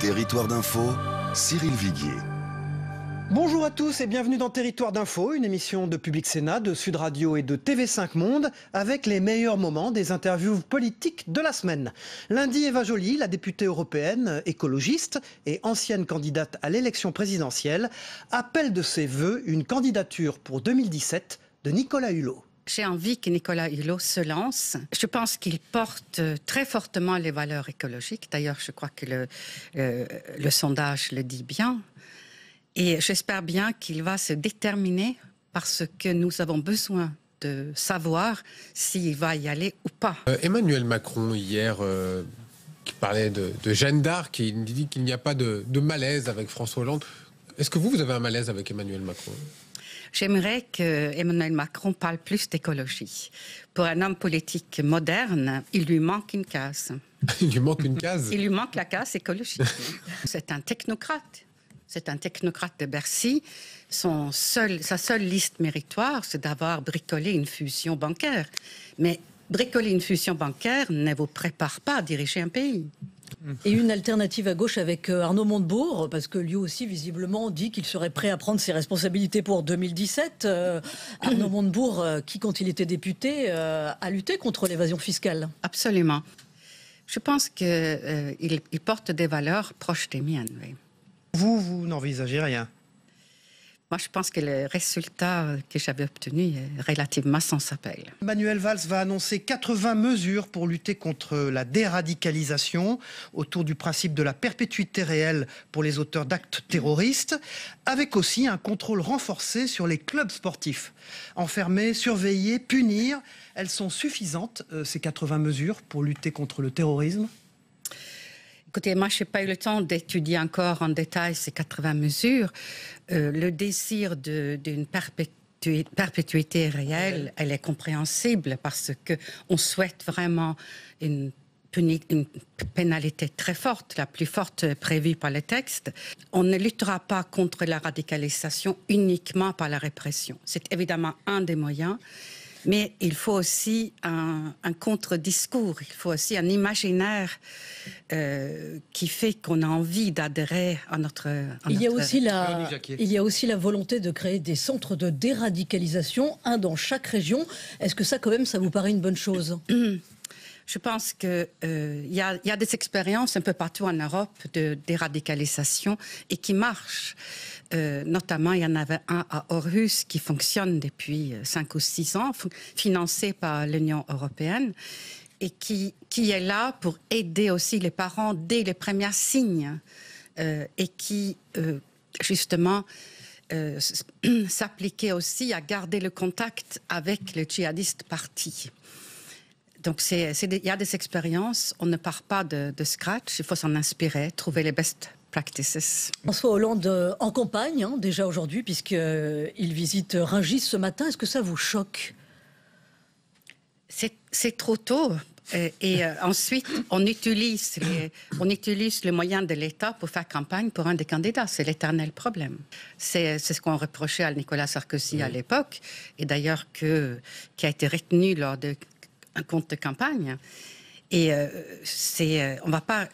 Territoire d'info, Cyril Viguier. Bonjour à tous et bienvenue dans Territoire d'info, une émission de Public Sénat, de Sud Radio et de TV5 Monde, avec les meilleurs moments des interviews politiques de la semaine. Lundi, Eva Joly, la députée européenne, écologiste et ancienne candidate à l'élection présidentielle, appelle de ses vœux une candidature pour 2017 de Nicolas Hulot. J'ai envie que Nicolas Hulot se lance. Je pense qu'il porte très fortement les valeurs écologiques. D'ailleurs, je crois que le sondage le dit bien. Et j'espère bien qu'il va se déterminer parce que nous avons besoin de savoir s'il va y aller ou pas. Emmanuel Macron, hier, qui parlait de Jeanne d'Arc, il dit qu'il n'y a pas de malaise avec François Hollande. Est-ce que vous avez un malaise avec Emmanuel Macron ? J'aimerais que Emmanuel Macron parle plus d'écologie. Pour un homme politique moderne, il lui manque une case. Il lui manque une case ? Il lui manque la case écologique. C'est un technocrate. C'est un technocrate de Bercy. Sa seule liste méritoire, c'est d'avoir bricolé une fusion bancaire. Mais bricoler une fusion bancaire ne vous prépare pas à diriger un pays. Et une alternative à gauche avec Arnaud Montebourg, parce que lui aussi, visiblement, dit qu'il serait prêt à prendre ses responsabilités pour 2017. Arnaud Montebourg, qui, quand il était député, a lutté contre l'évasion fiscale. Absolument. Je pense qu'il porte des valeurs proches des miennes. Oui. Vous n'envisagez rien? Moi, je pense que le résultat que j'avais obtenu est relativement sans appel. Manuel Valls va annoncer 80 mesures pour lutter contre la déradicalisation autour du principe de la perpétuité réelle pour les auteurs d'actes terroristes, avec aussi un contrôle renforcé sur les clubs sportifs. Enfermer, surveiller, punir, elles sont suffisantes, ces 80 mesures, pour lutter contre le terrorisme? Écoutez, moi, je n'ai pas eu le temps d'étudier encore en détail ces 80 mesures. Le désir d'une perpétuité réelle, elle est compréhensible parce qu'on souhaite vraiment une pénalité très forte, la plus forte prévue par le texte. On ne luttera pas contre la radicalisation uniquement par la répression. C'est évidemment un des moyens. Mais il faut aussi un contre-discours, il faut aussi un imaginaire qui fait qu'on a envie d'adhérer à notre... Il y a aussi la volonté de créer des centres de déradicalisation, un dans chaque région. Est-ce que ça, quand même, ça vous paraît une bonne chose ? Je pense qu'il y a des expériences un peu partout en Europe de déradicalisation et qui marchent. Notamment, il y en avait un à Aarhus qui fonctionne depuis 5 ou 6 ans, financé par l'Union européenne, et qui est là pour aider aussi les parents dès les premiers signes, et qui, justement, s'appliquait aussi à garder le contact avec les djihadistes partis. Donc, il y a des expériences, on ne part pas de scratch, il faut s'en inspirer, trouver les best practices. François Hollande en campagne, déjà aujourd'hui, puisqu'il visite Rungis ce matin. Est-ce que ça vous choque ? C'est trop tôt. Et ensuite, on utilise le moyen de l'État pour faire campagne pour un des candidats. C'est l'éternel problème. C'est ce qu'on reprochait à Nicolas Sarkozy à l'époque, et d'ailleurs qui a été retenu lors d'un compte de campagne. Et on va pas...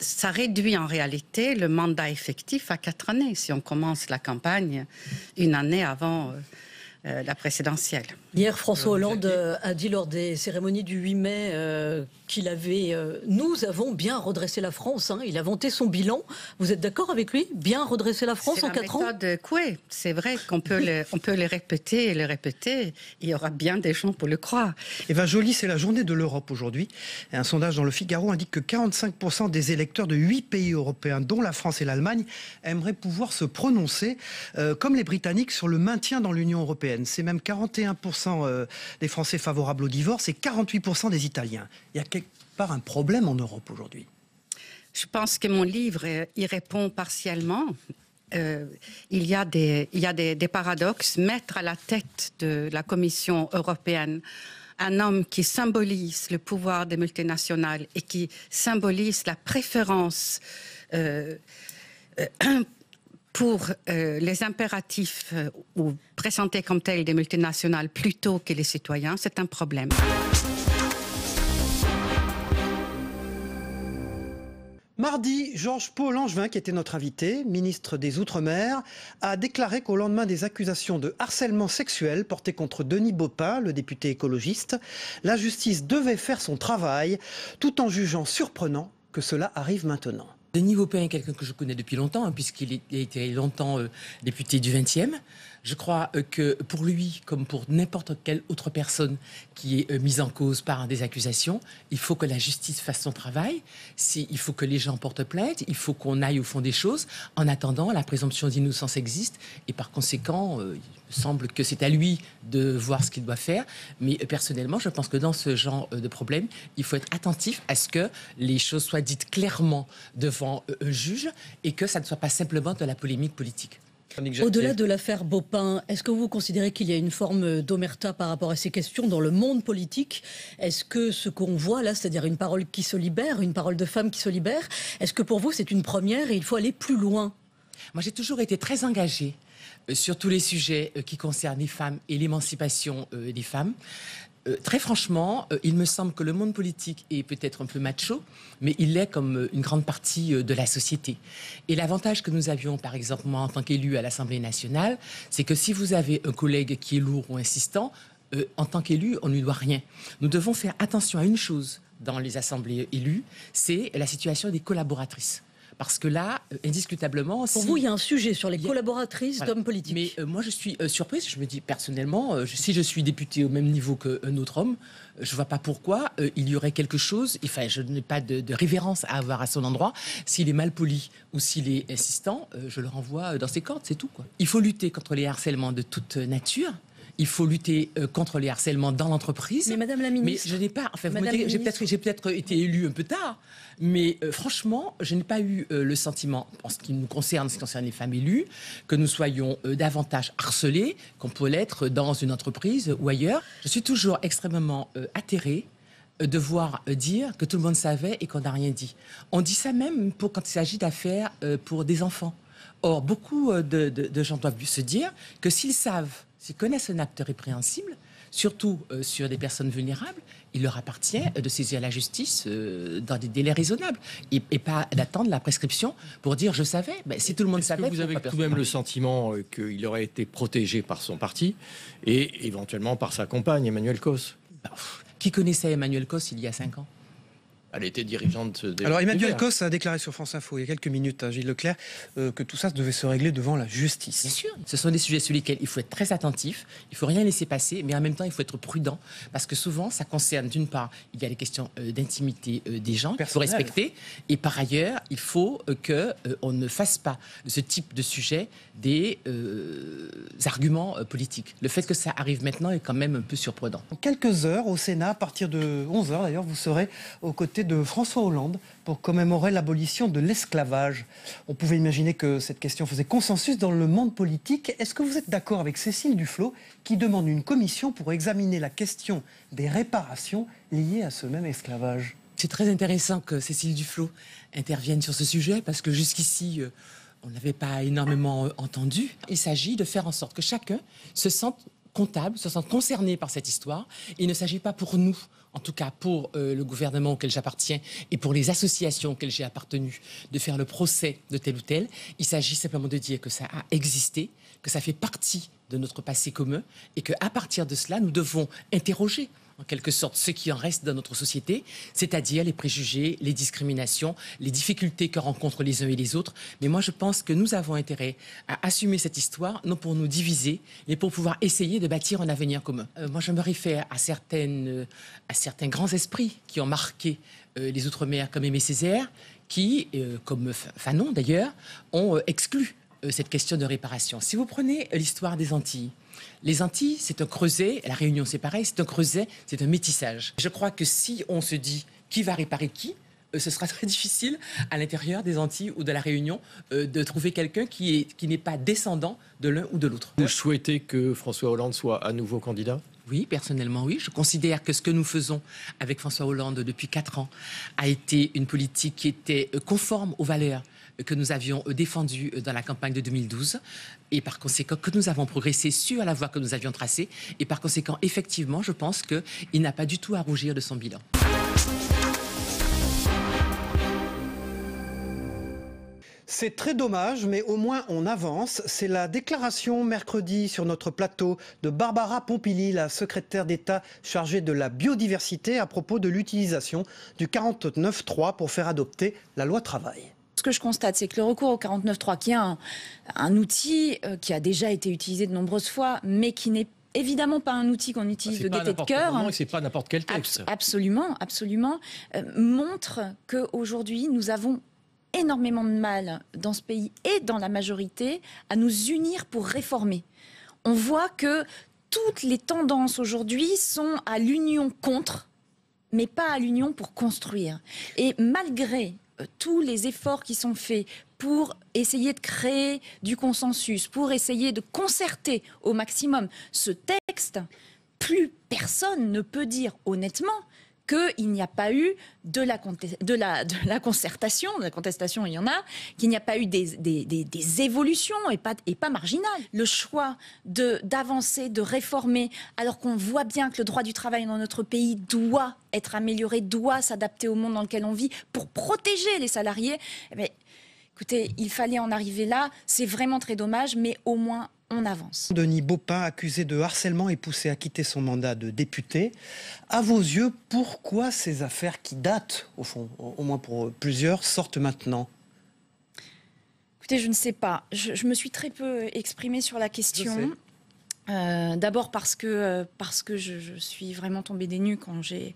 Ça réduit en réalité le mandat effectif à 4 années si on commence la campagne une année avant la présidentielle. Hier, François Hollande a dit lors des cérémonies du 8 mai qu'il avait... nous avons bien redressé la France. Il a vanté son bilan. Vous êtes d'accord avec lui ? Bien redresser la France en 4 ans ? C'est la méthode Coué. C'est vrai qu'on peut le répéter et le répéter. Il y aura bien des gens pour le croire. Eva Joly, c'est la journée de l'Europe aujourd'hui. Et un sondage dans le Figaro indique que 45% des électeurs de 8 pays européens, dont la France et l'Allemagne, aimeraient pouvoir se prononcer, comme les Britanniques, sur le maintien dans l'Union européenne. C'est même 41% des Français favorables au divorce et 48% des Italiens. Il y a quelque part un problème en Europe aujourd'hui. Je pense que mon livre y répond partiellement. Il y a des paradoxes. Mettre à la tête de la Commission européenne un homme qui symbolise le pouvoir des multinationales et qui symbolise la préférence pour les impératifs ou présentés comme tels des multinationales plutôt que les citoyens, c'est un problème. Mardi, Georges-Paul Langevin, qui était notre invité, ministre des Outre-mer, a déclaré qu'au lendemain des accusations de harcèlement sexuel portées contre Denis Baupin, le député écologiste, la justice devait faire son travail, tout en jugeant surprenant que cela arrive maintenant. Denis Baupin est quelqu'un que je connais depuis longtemps, puisqu'il a été longtemps député du 20e. Je crois que pour lui, comme pour n'importe quelle autre personne qui est mise en cause par des accusations, il faut que la justice fasse son travail. Il faut que les gens portent plainte, il faut qu'on aille au fond des choses. En attendant, la présomption d'innocence existe et par conséquent, il me semble que c'est à lui de voir ce qu'il doit faire. Mais personnellement, je pense que dans ce genre de problème, il faut être attentif à ce que les choses soient dites clairement devant un juge et que ça ne soit pas simplement de la polémique politique. Au-delà de l'affaire Baupin, est-ce que vous considérez qu'il y a une forme d'omerta par rapport à ces questions dans le monde politique? Est-ce que ce qu'on voit là, c'est-à-dire une parole qui se libère, une parole de femme qui se libère, est-ce que pour vous c'est une première et il faut aller plus loin? Moi, j'ai toujours été très engagée sur tous les sujets qui concernent les femmes et l'émancipation des femmes. Très franchement, il me semble que le monde politique est peut-être un peu macho, mais il l'est comme une grande partie de la société. Et l'avantage que nous avions, par exemple, moi, en tant qu'élu à l'Assemblée nationale, c'est que si vous avez un collègue qui est lourd ou insistant, en tant qu'élu, on ne lui doit rien. Nous devons faire attention à une chose dans les assemblées élues, c'est la situation des collaboratrices. Parce que là, indiscutablement... Pour vous, il y a un sujet sur les collaboratrices d'hommes politiques. Mais moi, je suis surprise. Je me dis, personnellement, si je suis député au même niveau qu'un autre homme, je ne vois pas pourquoi il y aurait quelque chose... Enfin, je n'ai pas de révérence à avoir à son endroit. S'il est mal poli ou s'il est insistant, je le renvoie dans ses cordes, c'est tout, quoi. Il faut lutter contre les harcèlements de toute nature. Il faut lutter contre les harcèlements dans l'entreprise. Mais Madame la Ministre... Mais je n'ai pas... Enfin, j'ai peut-être été élue un peu tard, mais franchement, je n'ai pas eu le sentiment, en ce qui nous concerne, ce qui concerne les femmes élues, que nous soyons davantage harcelés qu'on peut l'être dans une entreprise ou ailleurs. Je suis toujours extrêmement atterrée de voir dire que tout le monde savait et qu'on n'a rien dit. On dit ça même quand il s'agit d'affaires pour des enfants. Or, beaucoup de gens doivent se dire que s'ils connaissent un acte répréhensible, surtout sur des personnes vulnérables, il leur appartient de saisir la justice dans des délais raisonnables et pas d'attendre la prescription pour dire « je savais ». Ben, si tout le monde savait... Vous avez tout de même le sentiment qu'il aurait été protégé par son parti et éventuellement par sa compagne, Emmanuelle Causse? Qui connaissait Emmanuelle Causse il y a 5 ans? Elle était dirigeante des... Alors Emmanuelle Causse a déclaré sur France Info il y a quelques minutes, Gilles Leclerc, que tout ça devait se régler devant la justice. Bien sûr, ce sont des sujets sur lesquels il faut être très attentif, il ne faut rien laisser passer, mais en même temps il faut être prudent, parce que souvent ça concerne d'une part, il y a les questions d'intimité des gens qu'il faut respecter, et par ailleurs il faut qu'on ne fasse pas de ce type de sujet des arguments politiques. Le fait que ça arrive maintenant est quand même un peu surprenant. En quelques heures au Sénat, à partir de 11h d'ailleurs, vous serez aux côtés de François Hollande pour commémorer l'abolition de l'esclavage. On pouvait imaginer que cette question faisait consensus dans le monde politique. Est-ce que vous êtes d'accord avec Cécile Duflot qui demande une commission pour examiner la question des réparations liées à ce même esclavage? C'est très intéressant que Cécile Duflot intervienne sur ce sujet parce que jusqu'ici, on n'avait pas énormément entendu. Il s'agit de faire en sorte que chacun se sente comptable, se sentent concernés par cette histoire. Il ne s'agit pas pour nous, en tout cas pour le gouvernement auquel j'appartiens et pour les associations auxquelles j'ai appartenu, de faire le procès de tel ou tel. Il s'agit simplement de dire que ça a existé, que ça fait partie de notre passé commun et qu'à partir de cela, nous devons interroger en quelque sorte ce qui en reste dans notre société, c'est-à-dire les préjugés, les discriminations, les difficultés que rencontrent les uns et les autres. Mais moi, je pense que nous avons intérêt à assumer cette histoire, non pour nous diviser, mais pour pouvoir essayer de bâtir un avenir commun. Moi, je me réfère à certains grands esprits qui ont marqué les Outre-mer comme Aimé Césaire, qui, comme Fanon d'ailleurs, ont exclu cette question de réparation. Si vous prenez l'histoire des Antilles, les Antilles, c'est un creuset, la Réunion c'est pareil, c'est un creuset, c'est un métissage. Je crois que si on se dit qui va réparer qui, ce sera très difficile à l'intérieur des Antilles ou de la Réunion de trouver quelqu'un qui n'est pas descendant de l'un ou de l'autre. Vous souhaitez que François Hollande soit à nouveau candidat ? Oui, personnellement, oui. Je considère que ce que nous faisons avec François Hollande depuis 4 ans a été une politique qui était conforme aux valeurs que nous avions défendues dans la campagne de 2012 et par conséquent que nous avons progressé sur la voie que nous avions tracée et par conséquent, effectivement, je pense qu'il n'a pas du tout à rougir de son bilan. C'est très dommage, mais au moins on avance. C'est la déclaration mercredi sur notre plateau de Barbara Pompili, la secrétaire d'État chargée de la biodiversité, à propos de l'utilisation du 49.3 pour faire adopter la loi travail. Ce que je constate, c'est que le recours au 49.3, qui est un outil qui a déjà été utilisé de nombreuses fois, mais qui n'est évidemment pas un outil qu'on utilise de gaieté de cœur. C'est pas n'importe quel texte. Absolument, absolument. Montre qu'aujourd'hui, nous avons énormément de mal dans ce pays et dans la majorité à nous unir pour réformer. On voit que toutes les tendances aujourd'hui sont à l'union contre, mais pas à l'union pour construire. Et malgré tous les efforts qui sont faits pour essayer de créer du consensus, pour essayer de concerter au maximum ce texte, plus personne ne peut dire honnêtement qu'il n'y a pas eu de la concertation, de la contestation il y en a, qu'il n'y a pas eu des évolutions et pas marginales. Le choix d'avancer, de réformer, alors qu'on voit bien que le droit du travail dans notre pays doit être amélioré, doit s'adapter au monde dans lequel on vit pour protéger les salariés. Mais, écoutez, il fallait en arriver là, c'est vraiment très dommage, mais au moins on avance. Denis Baupin, accusé de harcèlement et poussé à quitter son mandat de député. À vos yeux, pourquoi ces affaires qui datent, au fond, au moins pour plusieurs, sortent maintenant ? Écoutez, je ne sais pas. Je me suis très peu exprimée sur la question. D'abord parce que je suis vraiment tombée des nues quand j'ai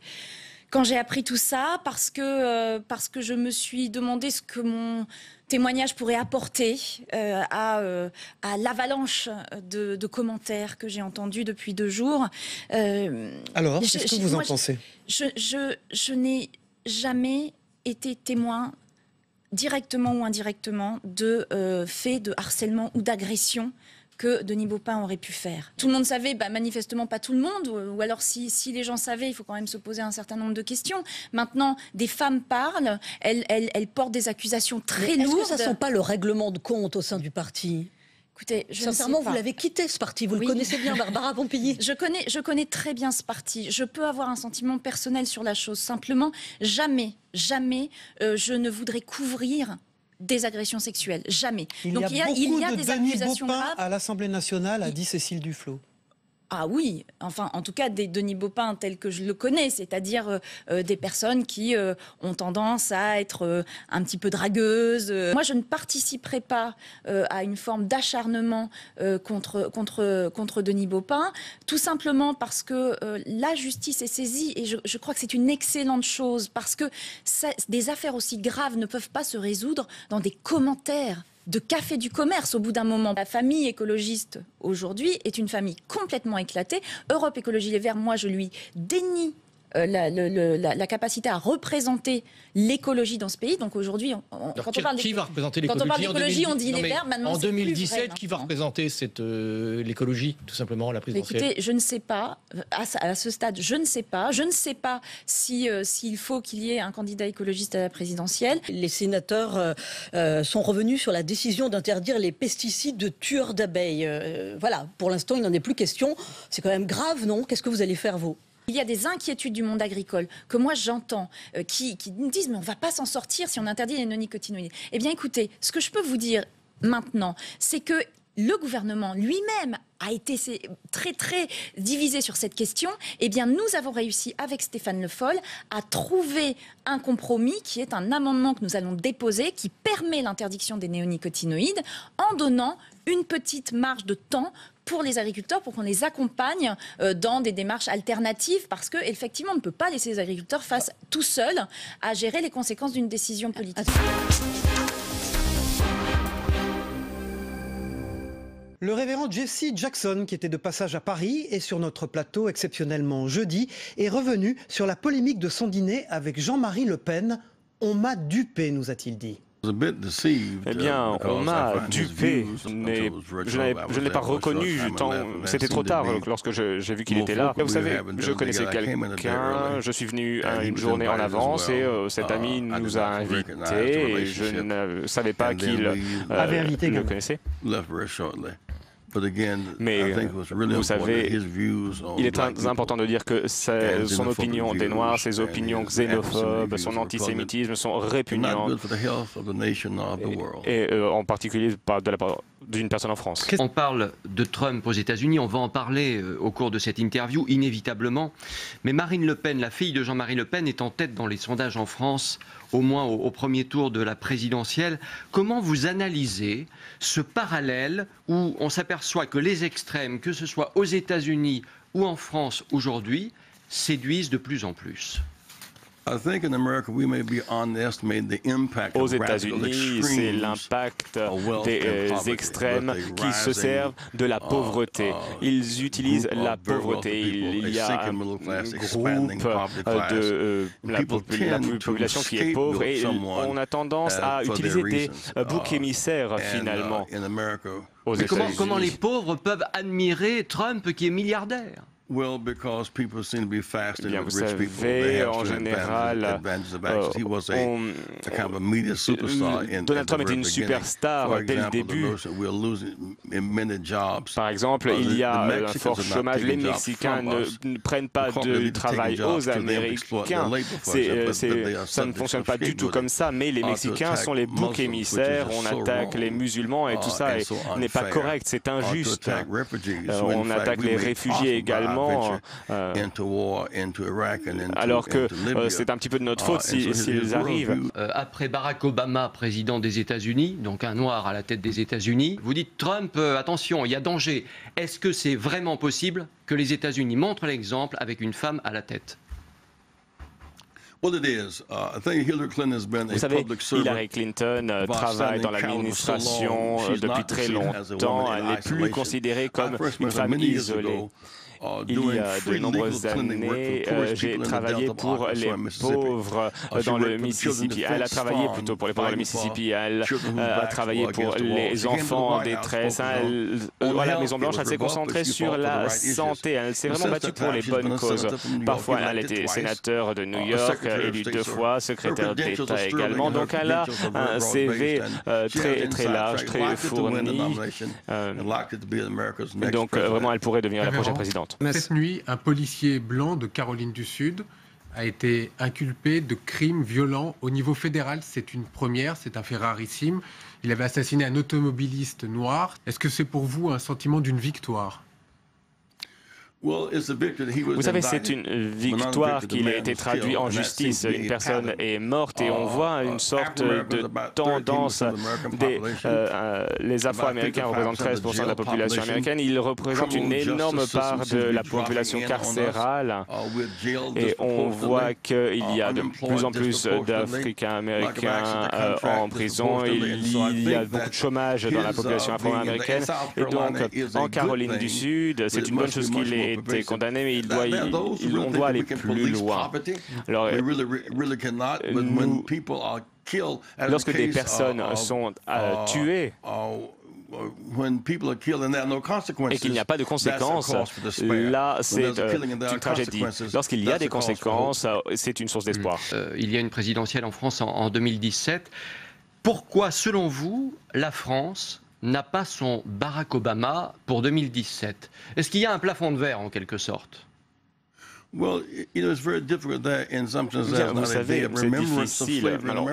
appris tout ça, parce que je me suis demandé ce que mon témoignage pourrait apporter à l'avalanche de commentaires que j'ai entendus depuis 2 jours. Alors, qu'est-ce que vous en pensez ? Je n'ai jamais été témoin, directement ou indirectement, de faits de harcèlement ou d'agression que Denis Baupin aurait pu faire. Tout le monde savait, manifestement pas tout le monde, ou alors si les gens savaient, il faut quand même se poser un certain nombre de questions. Maintenant, des femmes parlent, elles portent des accusations très lourdes. Est-ce que ça ne sent pas le règlement de compte au sein du parti ? Écoutez, sincèrement, vous l'avez quitté ce parti, vous le connaissez bien, Barbara Pompili. Je connais très bien ce parti. Je peux avoir un sentiment personnel sur la chose. Simplement, jamais, je ne voudrais couvrir des agressions sexuelles. Jamais. Donc il y a des accusations graves. À l'Assemblée nationale, a dit Cécile Duflot. Ah oui, enfin, en tout cas, des Denis Baupin tel que je le connais, c'est-à-dire des personnes qui ont tendance à être un petit peu dragueuses. Moi, je ne participerai pas à une forme d'acharnement contre Denis Baupin, tout simplement parce que la justice est saisie, et je crois que c'est une excellente chose, parce que des affaires aussi graves ne peuvent pas se résoudre dans des commentaires de café du commerce au bout d'un moment. La famille écologiste aujourd'hui est une famille complètement éclatée. Europe Écologie Les Verts, moi je lui dénie la capacité à représenter l'écologie dans ce pays. Donc aujourd'hui, quand on parle d'écologie, on dit les Verts. Maintenant, en 2017, vrai, qui va représenter l'écologie, tout simplement, la présidentielle? Écoutez, je ne sais pas. À ce stade, je ne sais pas. Je ne sais pas s'il faut qu'il y ait un candidat écologiste à la présidentielle. Les sénateurs sont revenus sur la décision d'interdire les pesticides tueurs d'abeilles. Voilà, pour l'instant, il n'en est plus question. C'est quand même grave, non? Qu'est-ce que vous allez faire, vous? Il y a des inquiétudes du monde agricole que moi j'entends, qui nous disent mais on ne va pas s'en sortir si on interdit les néonicotinoïdes. Eh bien écoutez, ce que je peux vous dire maintenant, c'est que le gouvernement lui-même a été très très divisé sur cette question. Eh bien nous avons réussi avec Stéphane Le Foll à trouver un compromis qui est un amendement que nous allons déposer qui permet l'interdiction des néonicotinoïdes en donnant une petite marge de temps pour les agriculteurs, pour qu'on les accompagne dans des démarches alternatives, parce qu'effectivement, on ne peut pas laisser les agriculteurs face tout seuls à gérer les conséquences d'une décision politique. Le révérend Jesse Jackson, qui était de passage à Paris et sur notre plateau exceptionnellement jeudi, est revenu sur la polémique de son dîner avec Jean-Marie Le Pen. « On m'a dupé », nous a-t-il dit. Eh bien, on m'a dupé, mais je ne l'ai pas reconnu tant c'était trop tard lorsque j'ai vu qu'il était là. Vous savez, je connaissais quelqu'un, je suis venu une journée en avance et cet ami nous a invités et je ne savais pas qu'il avait invité le connaissait. Mais vous savez, il est très important de dire que son opinion des Noirs, ses opinions xénophobes, son antisémitisme sont répugnants, et en particulier de la part d'une personne en France. On parle de Trump aux États-Unis, on va en parler au cours de cette interview, inévitablement. Mais Marine Le Pen, la fille de Jean-Marie Le Pen, est en tête dans les sondages en France, au moins au premier tour de la présidentielle. Comment vous analysez ce parallèle où on s'aperçoit que les extrêmes, que ce soit aux États-Unis ou en France aujourd'hui, séduisent de plus en plus? Aux États-Unis, c'est l'impact des extrêmes qui se servent de la pauvreté. Ils utilisent la pauvreté. Il y a un groupe de la population qui est pauvre et on a tendance à utiliser des boucs émissaires finalement aux États-Unis. Comment les pauvres peuvent admirer Trump qui est milliardaire? Bien, vous savez, en général, Donald Trump était une superstar dès le début. Par exemple, il y a un fort chômage. Les Mexicains ne prennent pas de travail aux Américains. Ça ne fonctionne pas du tout comme ça, mais les Mexicains sont les boucs émissaires. On attaque les musulmans et tout ça n'est pas correct, c'est injuste. On attaque les réfugiés également. Alors que c'est un petit peu de notre faute s'ils arrivent. Après Barack Obama, président des États-Unis, donc un noir à la tête des États-Unis, vous dites Trump, attention, il y a danger. Est-ce que c'est vraiment possible que les États-Unis montrent l'exemple avec une femme à la tête? Vous savez, Hillary Clinton travaille dans l'administration depuis très longtemps. Elle n'est plus considérée comme une femme isolée. Il y a de nombreuses années, j'ai travaillé pour les pauvres dans le Mississippi. Elle a travaillé plutôt pour les pauvres dans le Mississippi. Elle a travaillé pour les enfants en détresse. À la Maison-Blanche, elle s'est concentrée sur la santé. Elle s'est vraiment battue pour les bonnes causes. Parfois, elle était sénateur de New York, élue 2 fois, secrétaire d'État également. Donc, elle a un CV très large, très fourni. Donc, vraiment, elle pourrait devenir la prochaine présidente. Cette nuit, un policier blanc de Caroline du Sud a été inculpé de crimes violents au niveau fédéral. C'est une première, c'est un fait rarissime. Il avait assassiné un automobiliste noir. Est-ce que c'est pour vous un sentiment d'une victoire ? Vous savez, c'est une victoire qu'il a été traduit en justice. Une personne est morte et on voit une sorte de tendance. Les Afro-Américains représentent 13% de la population américaine. Ils représentent une énorme part de la population carcérale. Et on voit qu'il y a de plus en plus d'Africains-Américains en prison. Il y a beaucoup de chômage dans la population afro-américaine. Et donc, en Caroline du Sud, c'est une bonne chose qu'il ait été condamné, mais on doit aller plus loin. Alors, lorsque des personnes sont tuées et qu'il n'y a pas de conséquences, là, c'est une tragédie. Lorsqu'il y a des conséquences, c'est une source d'espoir. Il y a une présidentielle en France en 2017. Pourquoi, selon vous, la France n'a pas son Barack Obama pour 2017? Est-ce qu'il y a un plafond de verre en quelque sorte? Vous savez, c'est difficile. Alors,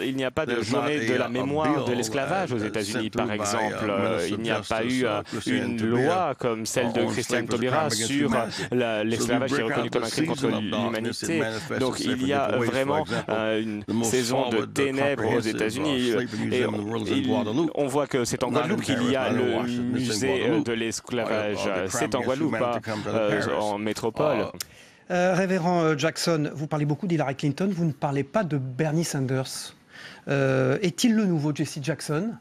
il n'y a pas de journée de la mémoire de l'esclavage aux États-Unis, par exemple. Il n'y a pas eu une loi comme celle de Christiane Taubira sur l'esclavage qui est reconnu comme un crime contre l'humanité. Donc, il y a vraiment une saison de ténèbres aux États-Unis. Et on voit que c'est en Guadeloupe qu'il y a le musée de l'esclavage. C'est en Guadeloupe, pas en métropole. Révérend Jackson, vous parlez beaucoup d'Hillary Clinton, vous ne parlez pas de Bernie Sanders. Est-il le nouveau Jesse Jackson?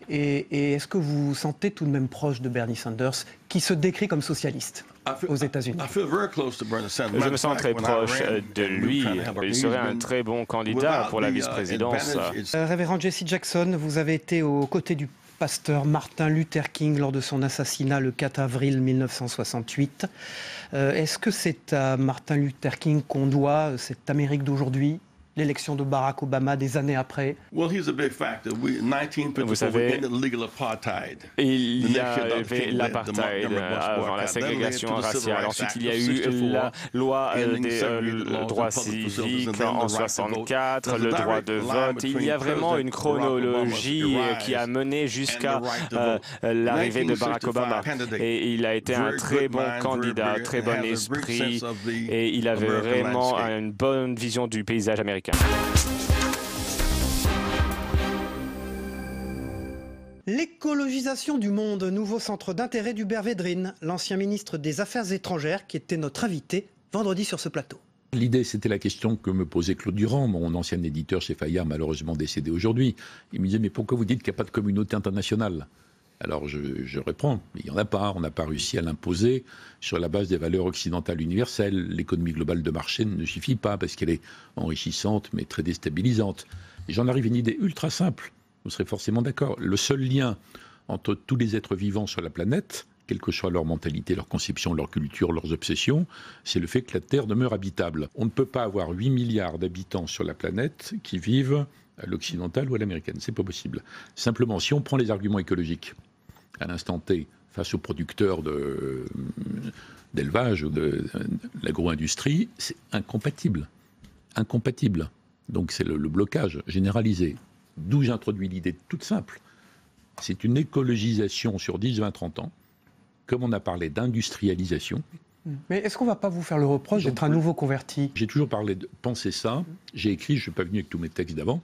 Et est-ce que vous vous sentez tout de même proche de Bernie Sanders, qui se décrit comme socialiste aux États-Unis? Je me sens très proche de lui. Il serait un très bon candidat pour la vice-présidence. Révérend Jesse Jackson, vous avez été aux côtés du pasteur Martin Luther King lors de son assassinat le 4 avril 1968. Est-ce que c'est à Martin Luther King qu'on doit cette Amérique d'aujourd'hui, l'élection de Barack Obama des années après? Vous savez, il y avait l'apartheid avant la ségrégation raciale. Ensuite, il y a eu la loi des droits civiques en 1964, le droit de vote. Il y a vraiment une chronologie qui a mené jusqu'à l'arrivée de Barack Obama. Et il a été un très bon candidat, très bon esprit, et il avait vraiment une bonne vision du paysage américain. L'écologisation du monde, nouveau centre d'intérêt d'Hubert Védrine, l'ancien ministre des Affaires étrangères qui était notre invité vendredi sur ce plateau. L'idée, c'était la question que me posait Claude Durand, mon ancien éditeur chez Fayard, malheureusement décédé aujourd'hui. Il me disait, mais pourquoi vous dites qu'il n'y a pas de communauté internationale ? Alors je réponds, il n'y en a pas, on n'a pas réussi à l'imposer sur la base des valeurs occidentales universelles. L'économie globale de marché ne suffit pas parce qu'elle est enrichissante mais très déstabilisante. Et j'en arrive à une idée ultra simple, vous serez forcément d'accord. Le seul lien entre tous les êtres vivants sur la planète, quelle que soit leur mentalité, leur conception, leur culture, leurs obsessions, c'est le fait que la Terre demeure habitable. On ne peut pas avoir 8 milliards d'habitants sur la planète qui vivent à l'occidentale ou à l'américaine, c'est pas possible. Simplement, si on prend les arguments écologiques, à l'instant T, face aux producteurs d'élevage ou de l'agro-industrie, c'est incompatible. Incompatible. Donc c'est le blocage généralisé. D'où j'introduis l'idée toute simple. C'est une écologisation sur 10, 20, 30 ans. Comme on a parlé d'industrialisation. Mais est-ce qu'on ne va pas vous faire le reproche d'être un nouveau converti ? J'ai toujours pensé ça. J'ai écrit, je ne suis pas venu avec tous mes textes d'avant,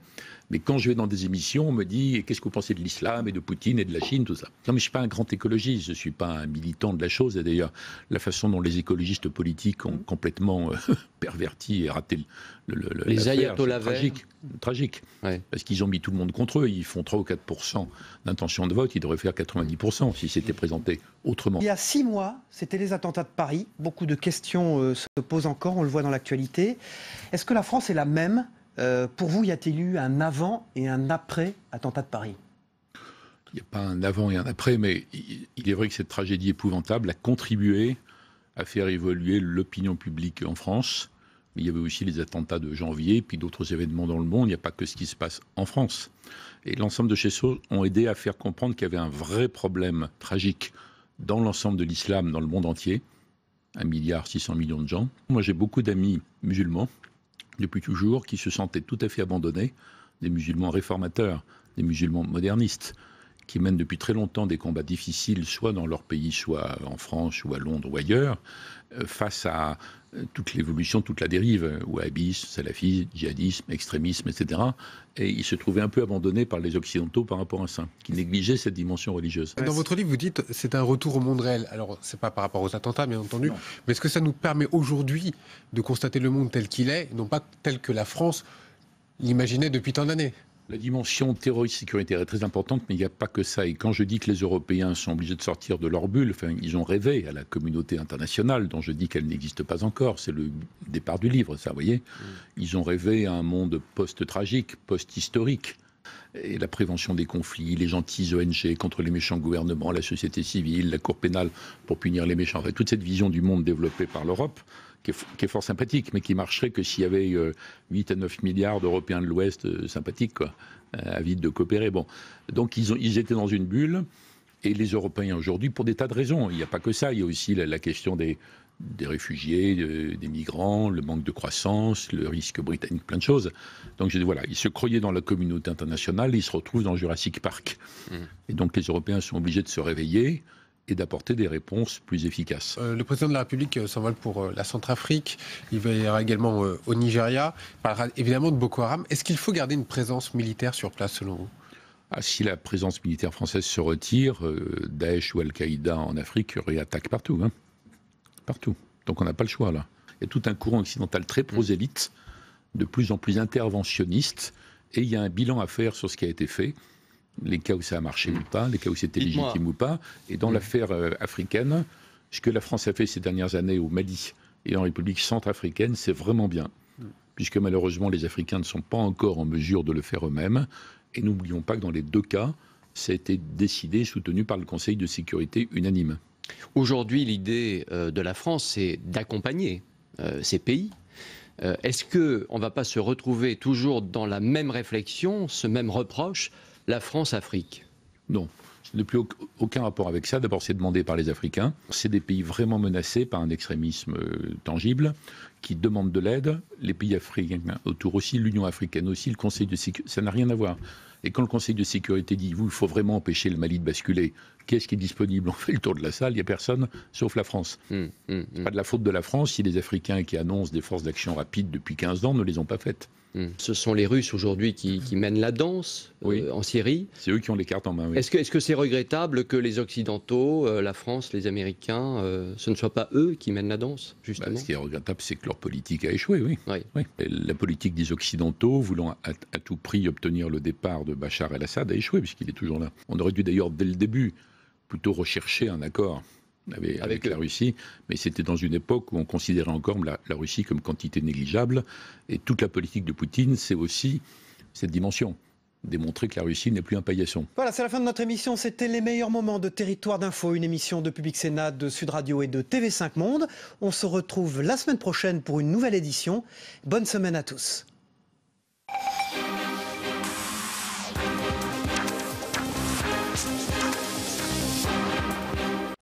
mais quand je vais dans des émissions, on me dit « Qu'est-ce que vous pensez de l'islam et de Poutine et de la Chine ?» tout ça. Non, mais je ne suis pas un grand écologiste, je ne suis pas un militant de la chose. Et d'ailleurs, la façon dont les écologistes politiques ont complètement perverti et raté les ayatollahs tragique. Ouais. Parce qu'ils ont mis tout le monde contre eux. Ils font 3 ou 4% d'intention de vote. Ils devraient faire 90% si c'était présenté autrement. Il y a 6 mois, c'était les attentats de Paris. Beaucoup de questions se posent encore, on le voit dans l'actualité. Est-ce que la France est la même ? Pour vous, y a-t-il eu un avant et un après attentat de Paris ? Il n'y a pas un avant et un après, mais il est vrai que cette tragédie épouvantable a contribué à faire évoluer l'opinion publique en France. Mais il y avait aussi les attentats de janvier, puis d'autres événements dans le monde. Il n'y a pas que ce qui se passe en France. Et l'ensemble de ces choses ont aidé à faire comprendre qu'il y avait un vrai problème tragique dans l'ensemble de l'islam, dans le monde entier. 1,6 milliard de gens. Moi, j'ai beaucoup d'amis musulmans, depuis toujours, qui se sentaient tout à fait abandonnés, des musulmans réformateurs, des musulmans modernistes, qui mènent depuis très longtemps des combats difficiles, soit dans leur pays, soit en France, ou à Londres, ou ailleurs, face à toute l'évolution, toute la dérive, wahhabisme, salafisme, djihadisme, extrémisme, etc. Et ils se trouvaient un peu abandonnés par les Occidentaux par rapport à ça, qui négligeaient cette dimension religieuse. Dans votre livre, vous dites c'est un retour au monde réel. Alors, c'est pas par rapport aux attentats, bien entendu, mais est-ce que ça nous permet aujourd'hui de constater le monde tel qu'il est, non pas tel que la France l'imaginait depuis tant d'années ? La dimension terroriste sécuritaire est très importante, mais il n'y a pas que ça. Et quand je dis que les Européens sont obligés de sortir de leur bulle, enfin, ils ont rêvé à la communauté internationale, dont je dis qu'elle n'existe pas encore. C'est le départ du livre, ça, vous voyez. Ils ont rêvé à un monde post-tragique, post-historique. Et la prévention des conflits, les gentilles ONG contre les méchants gouvernements, la société civile, la cour pénale pour punir les méchants. Enfin, toute cette vision du monde développée par l'Europe, qui est fort sympathique, mais qui marcherait que s'il y avait 8 à 9 milliards d'Européens de l'Ouest sympathiques, quoi, avides de coopérer. Bon. Donc ils étaient dans une bulle, et les Européens aujourd'hui, pour des tas de raisons, il n'y a pas que ça, il y a aussi la question des réfugiés, des migrants, le manque de croissance, le risque britannique, plein de choses. Donc je dis, voilà, ils se croyaient dans la communauté internationale, ils se retrouvent dans Jurassic Park. Et donc les Européens sont obligés de se réveiller et d'apporter des réponses plus efficaces. Le président de la République s'envole pour la Centrafrique, il va y avoir également au Nigeria, il parlera évidemment de Boko Haram. Est-ce qu'il faut garder une présence militaire sur place selon vous ? Si la présence militaire française se retire, Daesh ou Al-Qaïda en Afrique réattaquent partout. Hein. Partout. Donc on n'a pas le choix là. Il y a tout un courant occidental très prosélyte, de plus en plus interventionniste, et il y a un bilan à faire sur ce qui a été fait, les cas où ça a marché ou pas, les cas où c'était légitime ou pas. Et dans l'affaire africaine, ce que la France a fait ces dernières années au Mali et en République centrafricaine, c'est vraiment bien. Puisque malheureusement, les Africains ne sont pas encore en mesure de le faire eux-mêmes. Et n'oublions pas que dans les deux cas, ça a été décidé, soutenu par le Conseil de sécurité unanime. Aujourd'hui, l'idée de la France, c'est d'accompagner ces pays Est-ce qu'on ne va pas se retrouver toujours dans la même réflexion, ce même reproche, la France-Afrique? Non. Ça n'a plus aucun rapport avec ça. D'abord, c'est demandé par les Africains. C'est des pays vraiment menacés par un extrémisme tangible qui demandent de l'aide. Les pays africains autour aussi, l'Union africaine aussi, le Conseil de sécurité, ça n'a rien à voir. Et quand le Conseil de sécurité dit, il faut vraiment empêcher le Mali de basculer, qu'est-ce qui est disponible? On fait le tour de la salle, il n'y a personne, sauf la France. C'est pas de la faute de la France si les Africains qui annoncent des forces d'action rapides depuis 15 ans ne les ont pas faites. Ce sont les Russes aujourd'hui qui mènent la danse en Syrie. C'est eux qui ont les cartes en main. Oui. Est-ce que c'est regrettable que les Occidentaux, la France, les Américains, ce ne soient pas eux qui mènent la danse, justement? Ce qui est regrettable, c'est que leur politique a échoué, oui. La politique des Occidentaux, voulant à tout prix obtenir le départ de Bachar el-Assad, a échoué, puisqu'il est toujours là. On aurait dû d'ailleurs, dès le début, plutôt rechercher un accord avec la Russie, mais c'était dans une époque où on considérait encore la Russie comme quantité négligeable, et toute la politique de Poutine, c'est aussi cette dimension, démontrer que la Russie n'est plus un paillasson. Voilà, c'est la fin de notre émission, c'était les meilleurs moments de Territoire d'Info, une émission de Public Sénat, de Sud Radio et de TV5 Monde. On se retrouve la semaine prochaine pour une nouvelle édition. Bonne semaine à tous.